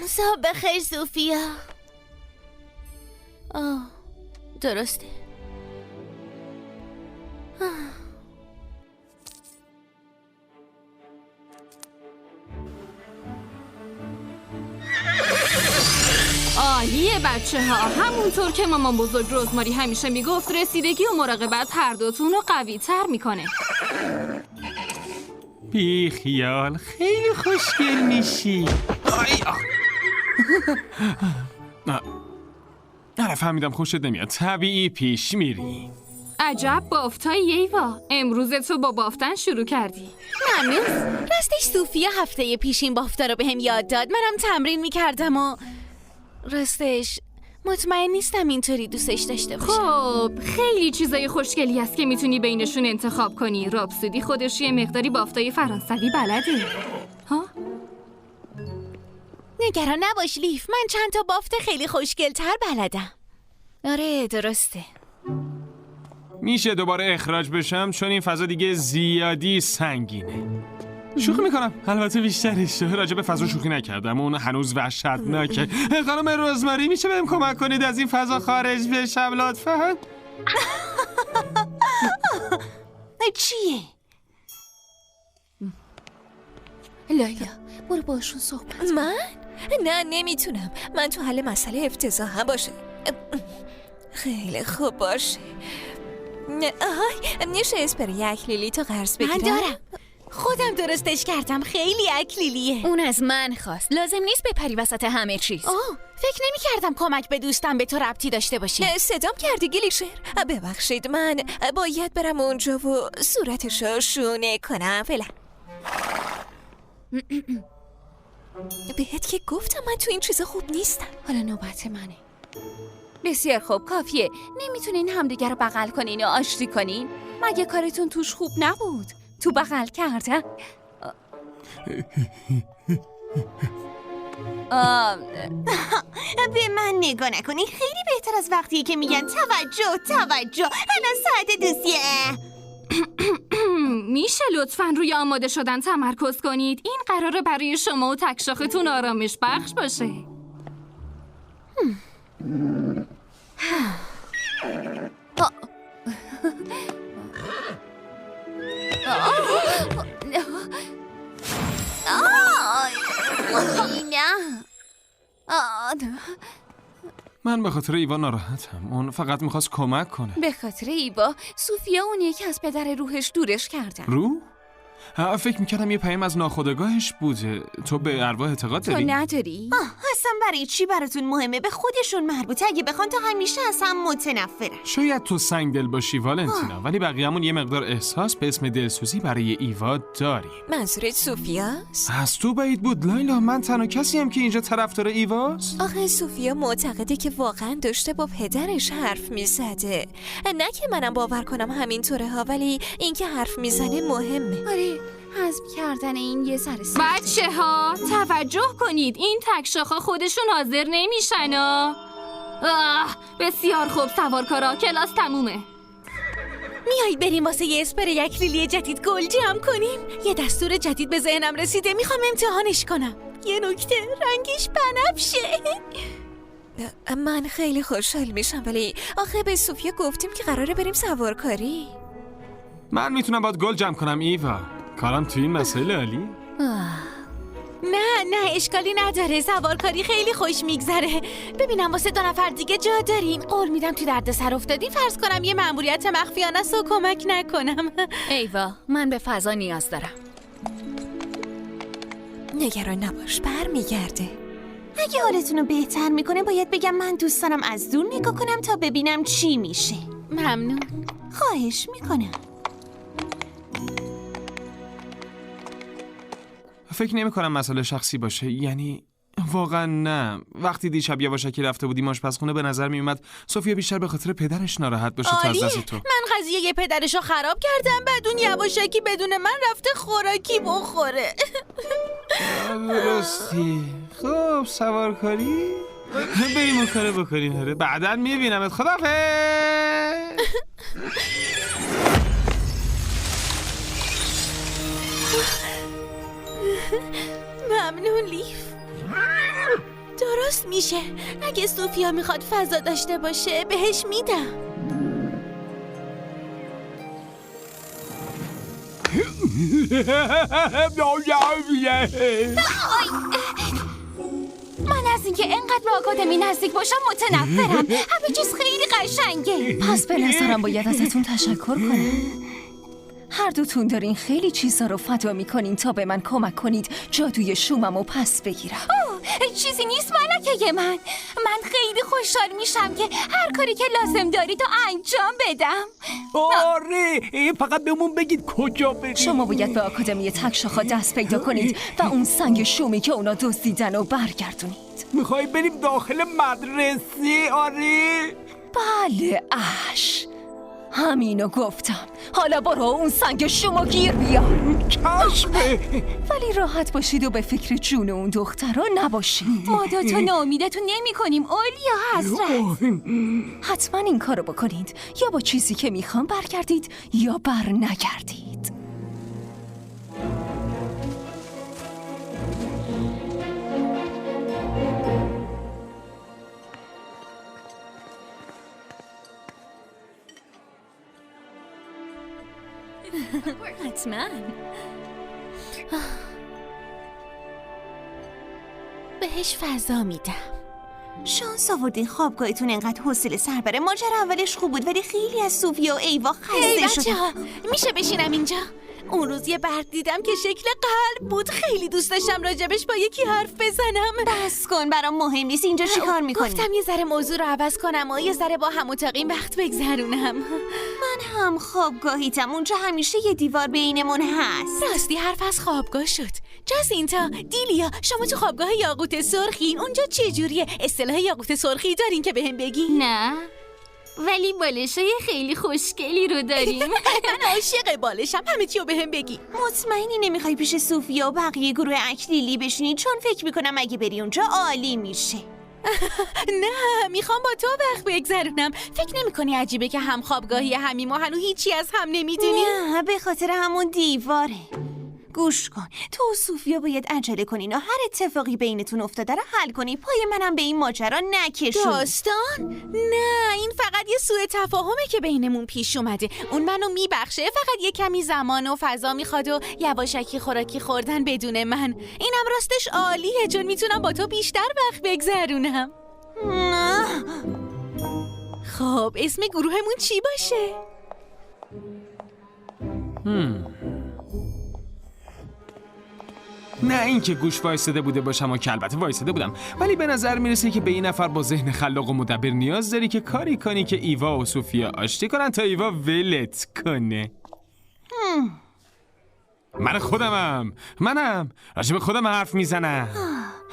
صبح بخیر سوفیا. درسته. عالیه بچه ها. همونطور که مامان بزرگ رزماری همیشه میگفت رسیدگی و مراقبت هر دوتون رو قوی تر میکنه. بی خیال، خیلی خوشگل میشی. نه فهمیدم خوشت نمیاد. طبیعی پیش میری. عجب بافتایی ایوا. امروز تو با بافتن شروع کردی. ممنون. راستش سوفیا هفته پیش این بافتا رو بهم یاد داد. منم تمرین میکردم و راستش مطمئن نیستم اینطوری دوستش داشته باشم. خب خیلی چیزای خوشگلی هست که میتونی بینشون انتخاب کنی. رابسودی خودش یه مقداری بافتای فرانسوی بلده. ها؟ نگران نباش لیف، من چند تا بافت خیلی خوشگل‌تر بلدم. آره درسته. میشه دوباره اخراج بشم چون این فضا دیگه زیادی سنگینه. شوخی میکنم، البته بیشترش. راجع به فضا شوخی نکردم، اون هنوز وحشتناکه. خانم رزماری میشه بهم کمک کنید از این فضا خارج بشم لطفاً؟ چیه؟ لیلا برو باشون صحبت. من؟ نه نمیتونم. من تو حل مسئله افتضاحم باشه. خیلی خوب باشه. میشه اسپری اکلیلی تو قرض بگیرم؟ من دارم. خودم درستش کردم. خیلی اکلیلیه. اون از من خواست. لازم نیست بپری وسط همه چیز. فکر نمی کردم کمک به دوستم به تو ربطی داشته باشه. صدام کردی گلیشر؟ ببخشید من باید برم اونجا و صورتشو شونه کنم. فعلا بهت که گفتم من تو این چیزا خوب نیستم. حالا نوبت منه. بسیار خوب کافیه. نمیتونین همدیگه رو بغل کنین و آشتی کنین؟ مگه کارتون توش خوب نبود؟ تو بغل کردن؟ به من نگاه نکنی. خیلی بهتر از وقتی که میگن توجه الان ساعت دوستیه. میشه لطفاً روی آماده شدن تمرکز کنید؟ این قراره برای شما و تکشاختون آرامش بخش باشه. من به خاطر ایوا ناراحتم. اون فقط میخواست کمک کنه. به خاطر ایوا سوفیا اون یکی از پدر روحش دورش کردن. روح؟ فکر میکردم یه پیام از ناخودآگاهش بوده. تو به ارواح اعتقاد داری؟ تو نداری؟ اصلا برای چی براتون مهمه؟ به خودشون مربوطه. اگه بخوان تا همیشه از هم متنفرن. شاید تو سنگ دل باشی والنتینا، ولی بقیه‌مون یه مقدار احساس به اسم دلسوزی برای ایوا داریم. منظورت صوفیاست؟ از تو بعید بود لیلا. من تنها کسی هم که اینجا طرفدار ایواست. آخه صوفیا معتقده که واقعا داشته با پدرش حرف میزده. نه که منم باور کنم همینطوره ها، ولی اینکه حرف میزنه مهمه. آره حذف کردن این یه سر سخته. بچه ها توجه کنید، این تکشاخا خودشون حاضر نمیشن. بسیار خوب سوارکارا، کلاس تمومه. میایید بریم واسه یه اسپری اکلیلی جدید گل جمع کنیم. یه دستور جدید به ذهنم رسیده، میخوام امتحانش کنم. یه نکته، رنگش بنفشه. من خیلی خوشحال میشم، ولی آخه به صوفیا گفتیم که قراره بریم سوارکاری. من میتونم باید گل جمع کنم ایوا. کارم تو این مسئله عالی. نه اشکالی نداره. سوارکاری خیلی خوش میگذره. ببینم واسه 2 نفر دیگه جا داریم. قول میدم تو درد سر افتادی فرض کنم یه مأموریت مخفیانه است و کمک نکنم. ایوا من به فضا نیاز دارم. نگران نباش، برمیگرده. اگه حالتون رو بهتر میکنه باید بگم من دوست دارم از دور نگاه کنم تا ببینم چی میشه. ممنون. خواهش میکنم. فکر نمی کنم مسئله شخصی باشه. یعنی واقعا نه. وقتی دیشب یواشکی رفته بودیم آشپزخونه به نظر می اومد سوفیا بیشتر به خاطر پدرش ناراحت باشه تا از دست تو. من قضیه پدرشو خراب کردم، بعد اون یواشکی بدون من رفته خوراکی بخوره. درستی. خب سوارکاری بریم اون کارو بکنیم. بعداً میبینمت. خداحافظ. ممنون لیف. درست میشه. اگه سوفیا میخواد فضا داشته باشه بهش میدم. من از اینکه انقدر به آکادمی نزدیک باشم متنفرم. همه چیز خیلی قشنگه. پس به نظرم باید ازتون تشکر کنم. هر دوتون دارین خیلی چیزا رو فدا میکنین تا به من کمک کنید جادوی شوممو پس بگیرم. چیزی نیست ملکه من خیلی خوشحال میشم که هر کاری که لازم داری تو انجام بدم. آره فقط بهمون بگید کجا بریم. شما باید به آکادمی تکشاخا دست پیدا کنید و اون سنگ شومی که اونا دزدیدن و برگردونید. میخوای بریم داخل مدرسه؟ آره بله اش همینو گفتم. حالا برو اون سنگ شومو گیر بیا. چشمه. ولی راحت باشید و به فکر جون اون دخترها نباشید. ما دوتا ناامیدتون نمی کنیم اولیا حضرت. حتما این کارو بکنید. یا با چیزی که میخوام برگردید یا بر نگردید. حتما. بهش فضا میدم. شانس آوردین خوابگاهتون انقدر حوصله سر بره. ماجرا اولش خوب بود ولی خیلی از سوفیا و ایوا هی خسته شدن. بچه‌ها، میشه بشینم اینجا؟ اون روز یه برگ دیدم که شکل قلب بود. خیلی دوست داشتم راجبش با یکی حرف بزنم. بس کن، برام مهم نیست. اینجا چی کار میکنی؟ گفتم یه ذره موضوع رو عوض کنم و یه ذره با هم متقیم وقت بگذرونم. من هم خوابگاهیتم. اونجا همیشه یه دیوار بینمون هست. راستی حرف از خوابگاه شد. جاسینتا، دیلیا، شما تو خوابگاه یاقوت سرخین. اونجا چه جوریه؟ اصطلاح یاقوت سرخی دارین که بهم بگی؟ نه ولی بالشای خیلی خوشگلی رو داریم. من عاشق بالشم. همه چی رو بهم بگی. مطمئنی نمیخوای پیش سوفیا و بقیه گروه اکلیلی بشینی؟ چون فکر میکنم اگه بری اونجا عالی میشه. نه، میخوام با تو وقت بگذرونم. فکر نمی‌کنی عجیبه که هم خوابگاهی همیم و هنو هیچی از هم نمیدونیم؟ نه، به خاطر همون دیواره. گوش کن، تو و سوفیا باید عجله کنین و هر اتفاقی بینتون افتاده رو حل کنی. پای منم به این ماجرا نکشون. داستان؟ نه، این فقط یه سوء تفاهمه که بینمون پیش اومده. اون منو میبخشه، فقط یه کمی زمان و فضا میخواد و یواشکی خوراکی خوردن بدون من. اینم راستش عالیه چون میتونم با تو بیشتر وقت بگذرونم. نه. خب اسم گروهمون چی باشه؟ نه اینکه گوش وایساده بوده باشم و که البته وایساده بودم، ولی به نظر میرسه که به این نفر با ذهن خلاق و مدبر نیاز داری که کاری کنی که ایوا و سوفیا آشتی کنن تا ایوا ولت کنه. من خودمم راجب خودم حرف میزنم.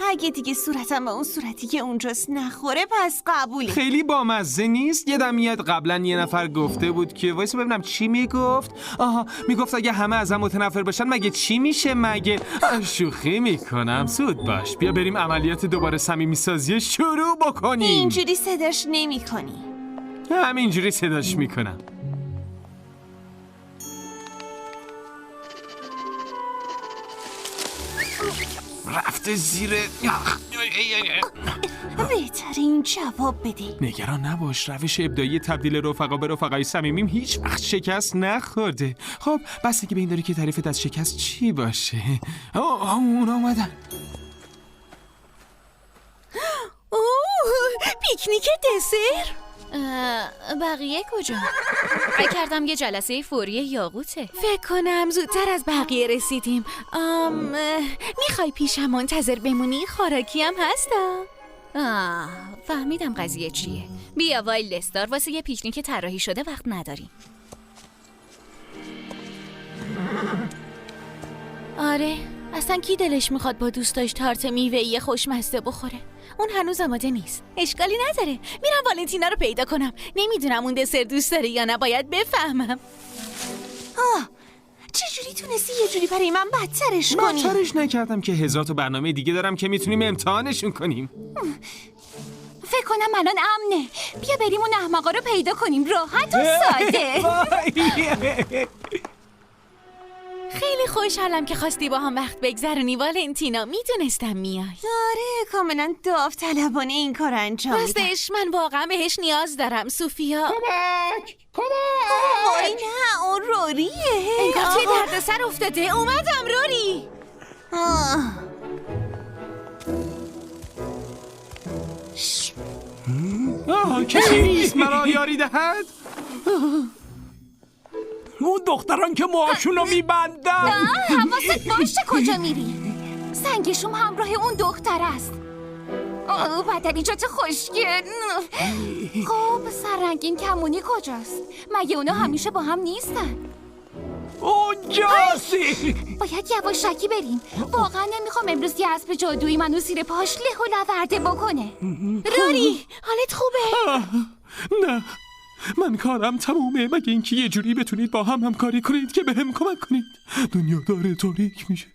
اگه دیگه صورتم به اون صورتی که اونجاست نخوره پس قبوله. خیلی بامزه نیست؟ یادم میاد قبلا یه نفر گفته بود که وایسا ببینم چی میگفت. آها، میگفت اگه همه ازم متنفر باشن مگه چی میشه مگه؟ شوخی میکنم. زود باش، بیا بریم عملیات دوباره صمیمی سازی شروع بکنیم. اینجوری صداش نمی کنی. همینجوری صداش میکنم. رفته زیر. بهتره این جواب بدی. نگران نباش، روش ابداعی تبدیل رفقا به رفقای صمیمیم هیچ وقت شکست نخورده. خب بستگی به این داری که تعریفت از شکست چی باشه. اونا اومدن. پیکنیک دسر؟ بقیه کجا؟ فکر کردم یه جلسه فوری یاقوته. فکر کنم زودتر از بقیه رسیدیم. میخوای پیشم منتظر بمونی؟ خوراکی هم هستا. فهمیدم قضیه چیه. بیا وایلدستار، واسه یه پیکنیک طراحی شده وقت نداریم. آره، اصلا کی دلش میخواد با دوستاش تارت میوه‌ای خوشمزه بخوره؟ اون هنوز آماده نیست. اشکالی نداره. میرم والنتینا رو پیدا کنم. نمیدونم اون دسر دوست داره یا نه، باید بفهمم. چجوری تونستی یه جوری برای من بدترش کنی؟ بدترش نکردم که هزار تا برنامه دیگه دارم که میتونیم امتحانشون کنیم. فکر کنم الان امنه. بیا بریم اون احمقا رو پیدا کنیم. راحت و ساده. خیلی خوشحالم که خواستی با هم وقت بگذرونی والنتینا. میدونستم میای. آره، کاملا داوطلبانه این کار انجام میدم. راستش من واقعا بهش نیاز دارم. سوفیا، وای نه، اون روریه. انگار توی دردسر افتاده. اومدم روری. کسی نیست مرا یاری دهد؟ اون دختران که موهاشونو میبندن. حواست باشه کجا میری. سنگشوم همراه اون دختر است. بدنیجات خوشگل. خب سررنگین کمونی کجاست؟ مگه اونا همیشه با هم نیستن؟ اونجاست. باید یواشکی بریم. واقعا نمیخوام امروز یه اسب جادویی منو زیر پاش له و لورده بکنه. روری، حالت خوبه؟ نه، من کارم تمومه. مگه اینکه یه جوری بتونید با هم همکاری کنید که بهم کمک کنید. دنیا داره تاریک میشه.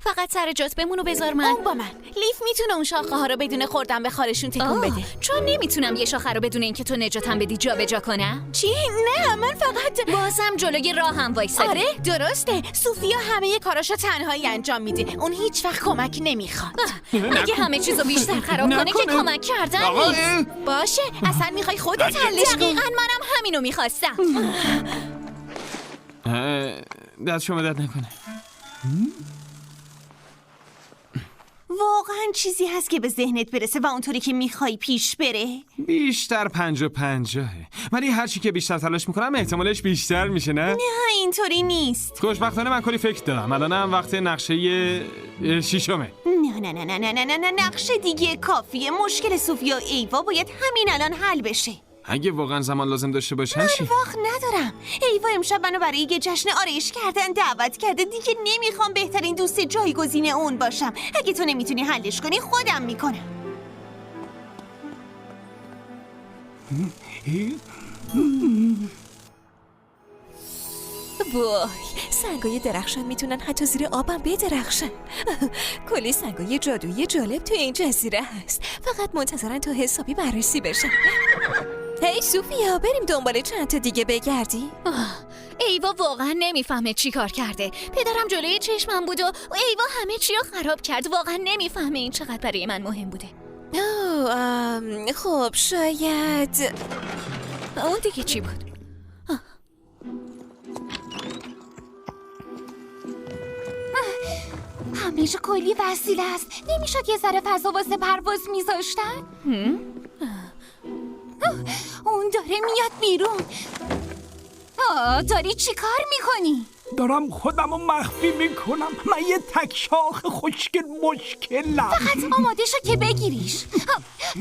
فقط سر جات بمون و بذار من. اون با من. لیف میتونه اون شاخه ها رو بدون خوردن به خارشون تکون بده. چون نمیتونم یه شاخه رو بدون اینکه تو نجاتم بدی جابجا کنم. چی؟ نه، من فقط بازم جلوی راهم وایسادی. آره درسته. سوفیا همه کاراشو تنهایی انجام میده. اون هیچ وقت کمک نمیخواد. اگه همه چیزو بیشتر خراب کنه که کمک کردن نیست. باشه، اصلا میخوای خودت حلش کنی. دقیقاً منم همینو میخواستم. دست شما درد نکنه. واقعا چیزی هست که به ذهنت برسه و اونطوری که میخوای پیش بره؟ بیشتر 50-50. ولی هر چی که بیشتر تلاش میکنم احتمالش بیشتر میشه، نه؟ نه اینطوری نیست. خوشبختانه من کلی فکر دارم. الانم وقت نقشه شیشمه. نه نقشه دیگه کافیه. مشکل سوفیا و ایوا باید همین الان حل بشه. اگه واقعا زمان لازم داشته باشن چی؟ وقت ندارم. ایوا امشب منو برای یه جشن آرایش کردن دعوت کرده. دیگه نمیخوام بهترین دوست جایگزین اون باشم. اگه تو نمیتونی حلش کنی خودم میکنم. وای، سنگای درخشان میتونن حتی زیر آبم بدرخشن. کلی سنگای جادویی جالب توی این جزیره هست. فقط منتظرن تا حسابی بررسی بشن. هی سوفیا، بریم دنبال چند تا دیگه بگردی؟ ایوا واقعا نمیفهمه چی کار کرده. پدرم جلوی چشمم بود و ایوا همه چی رو خراب کرد. واقعا نمیفهمه این چقدر برای من مهم بوده. خب شاید اون دیگه چی بود؟ همیشه کلی وسیله است. نمیشد یه ذره فضا واسه پرواز میذاشتن؟ اون داره میاد بیرون. داری چی کار میکنی؟ دارم خودم رو مخفی میکنم. من یه تک شاخ خوشگل مشکلم. فقط آماده شو که بگیریش.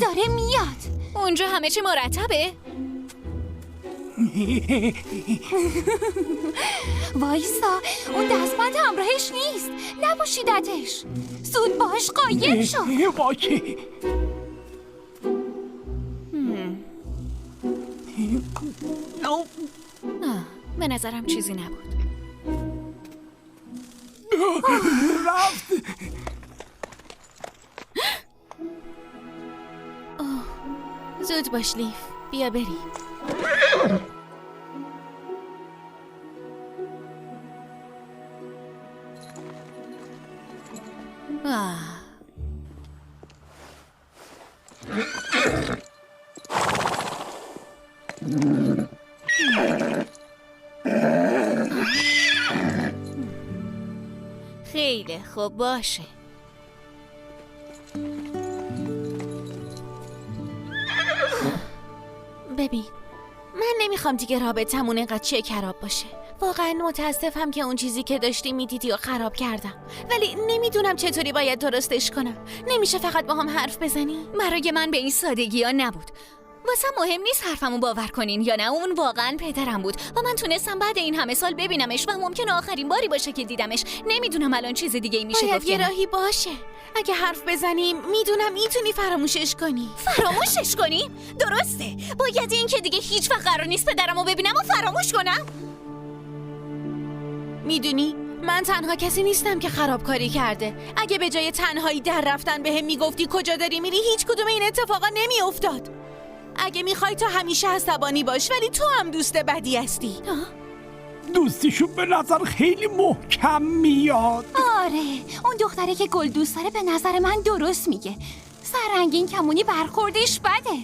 داره میاد. اونجا همه چی مرتبه؟ وایسا، اون دستبند همراهش نیست. نبوشیدتش. زود باش قایم شو. باشه. به نظرم چیزی نبود. رفت. زود باش لیف، بیا بریم. خیلی خوب باشه. ببین، من نمیخوام دیگه رابطمون اینقدر چکراب باشه. واقعا متاسفم که اون چیزی که داشتی میدیدی و خراب کردم، ولی نمیدونم چطوری باید درستش کنم. نمیشه فقط با هم حرف بزنی؟ برای من به این سادگی ها نبود. واسه مهم نیست حرفمو باور کنین یا نه، اون واقعا پدرم بود و من تونستم بعد این همه سال ببینمش و ممکنه آخرین باری باشه که دیدمش. نمیدونم الان چیز دیگه ای میشه باید گفت یه یا نه. راهی باشه. اگه حرف بزنیم میدونم میتونی فراموشش کنی. فراموشش کنی؟ درسته. باید این که دیگه هیچ وقت قرار نیست پدرمو ببینم و فراموش کنم. میدونی من تنها کسی نیستم که خرابکاری کرده. اگه به جای تنهایی در رفتن بهم میگفتی کجا داری میری، هیچ کدوم این اتفاقا نمیافتاد. اگه میخوای تو همیشه عصبانی باش، ولی تو هم دوست بدی هستی. دوستیشون به نظر خیلی محکم میاد. آره، اون دختره که گل دوست داره به نظر من درست میگه. سررنگین کمونی برخوردش بده.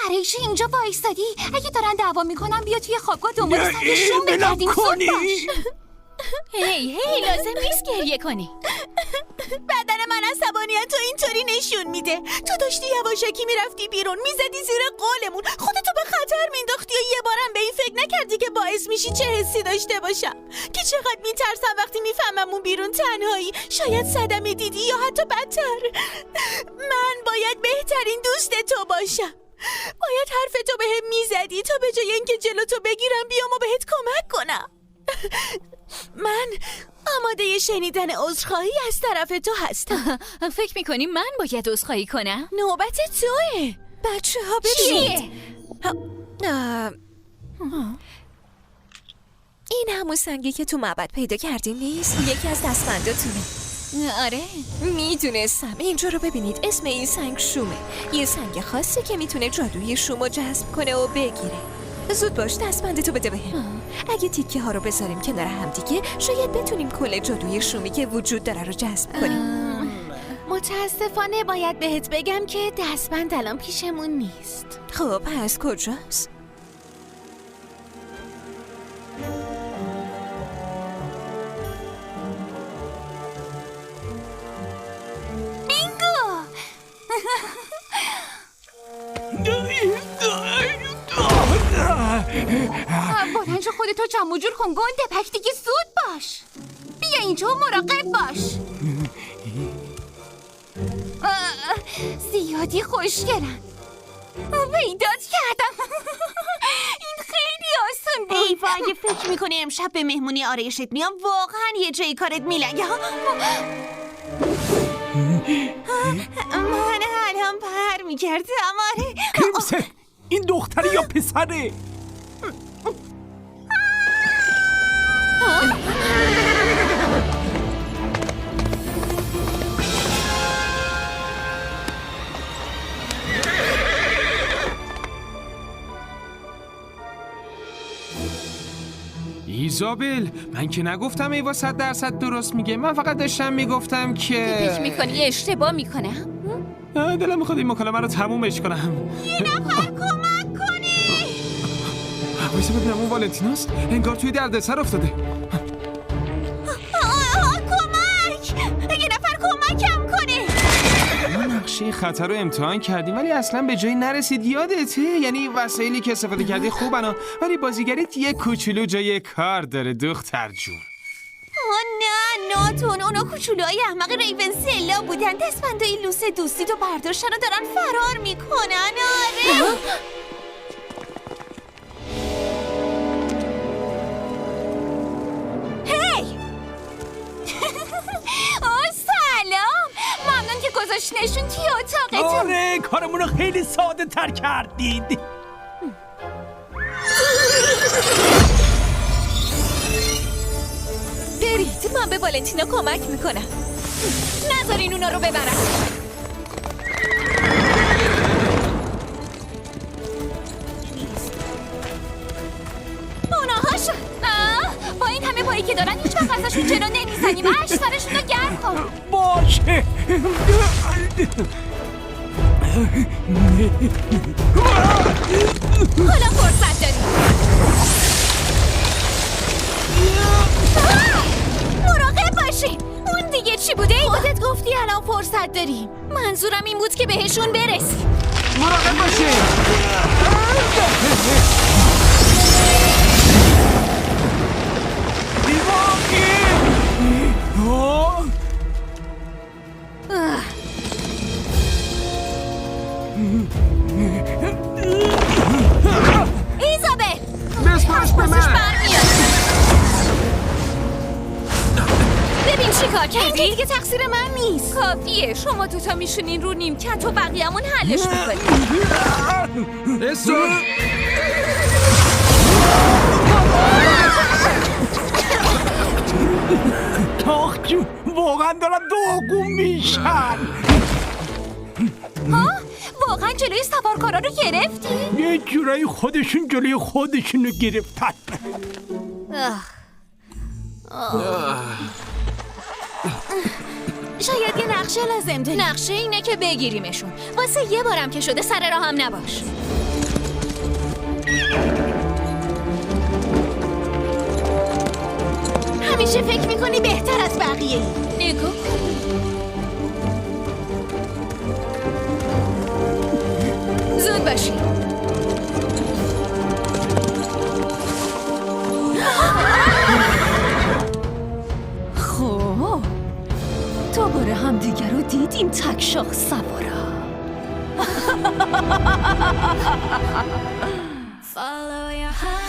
برای چی اینجا وایستادی؟ اگه دارن دعوا میکنن بیا توی خوابگاه دنبال سگشون بگردین. زود باش. هی لازم نیست گریه کنی. بدن من عصبانیت تو اینطوری نشون میده. تو داشتی یواشکی میرفتی بیرون، میزدی زیر قولمون، خودتو به خطر مینداختی و یه بارم به این فکر نکردی که باعث میشی چه حسی داشته باشم، که چقدر میترسم وقتی میفهمم اون بیرون تنهایی. شاید صدمه دیدی یا حتی بدتر. من باید بهترین دوست تو باشم. باید حرف تو بهم میزدی تا به جای اینکه جلوتو بگیرم بیام و بهت کمک کنم. من آماده شنیدن عذرخواهی از طرف تو هستم. فکر میکنی من باید عذرخواهی کنم؟ نوبت توه. بچه ها ببینید. این همون سنگی که تو معبد پیدا کردین نیست؟ یکی از دستبنداتونه. آره. میدونستم. اینجا رو ببینید، اسم این سنگ شومه. یه سنگ خاصی که میتونه جادوی شوم رو جذب کنه و بگیره. زود باش دستبندتو بده بهم. اگه تیکه ها رو بذاریم کنار هم دیگه، شاید بتونیم کل جادوی شومی که وجود داره رو جذب کنیم. متاسفانه باید بهت بگم که دستبند الان پیشمون نیست. خب پس کجاست؟ بلند شو خودتو جمع و جور کن گنده پک دیگه، زود باش. بیا اینجا و مراقب باش. زیادی خوشگلن. پیدات کردم. این خیلی آسون بود. ای وای، فکر میکنی امشب به مهمونی آرایشت میام؟ واقعا یه جای کارت میلنگه. من الان پر میکردم. آره کریمسن، این دختره یا پسره؟ ایزابل، من که نگفتم ایوا 100% درست میگه. من فقط داشتم میگفتم که فکر میکنی اشتباه میکنم؟ دلم میخواد این مکالمه رو تمومش کنم. یه نفر کمک کنی. وایسا ببینم اون والنتیناست. انگار توی دردسر افتاده. کمک! یه نفر کمکم کنه. ما نقشه خطر رو امتحان کردیم ولی اصلا به جایی نرسید. یادته؟ یعنی وسایلی که استفاده کردی خوبن ولی بازیگریت یه کوچولو جای کار داره دختر جون. نه ناتون، اونا کوچولوهای احمق ریونسلا بودن. دستبندای لوس دوستی تو برداشتن و دارن فرار میکنن. آره سلام، ممنون که گذاشتنشون توی اتاقتون. آره، کارمون رو خیلی ساده تر کردید. برید، من به والنتینا کمک میکنم. نذارین اونا رو ببرن. اوناهاشون با این همه پایی که دارن هیچ وقت ازشون جلو نمیزنیم. سرشون رو گرم کن. باشه. حالا فرصت داریم. مراقب باشین. اون دیگه چی بوده؟ خودت گفتی الان فرصت داریم. منظورم این بود که بهشون برسیم. مراقب باشین. کار کردی؟ دیگه تقصیر من نیست. کافیه، شما دوتا میشونین رو نیمکت و بقیه‌مون حلش میکنیم. آخ جون، واقعا دارن داغون میشن. واقعا جلوی سوارکارا رو گرفتی؟ یه جورایی خودشون جلوی خودشونو گرفتن. شاید یه نقشه لازم داری. نقشه اینه که بگیریمشون. واسه یه بارم که شده سر راه هم نباش. همیشه فکر میکنی بهتر از بقیه. نگاه زود باشی. خب دوباره هم دیگر رو دیدیم تک شاخ سوارا. Follow your heart.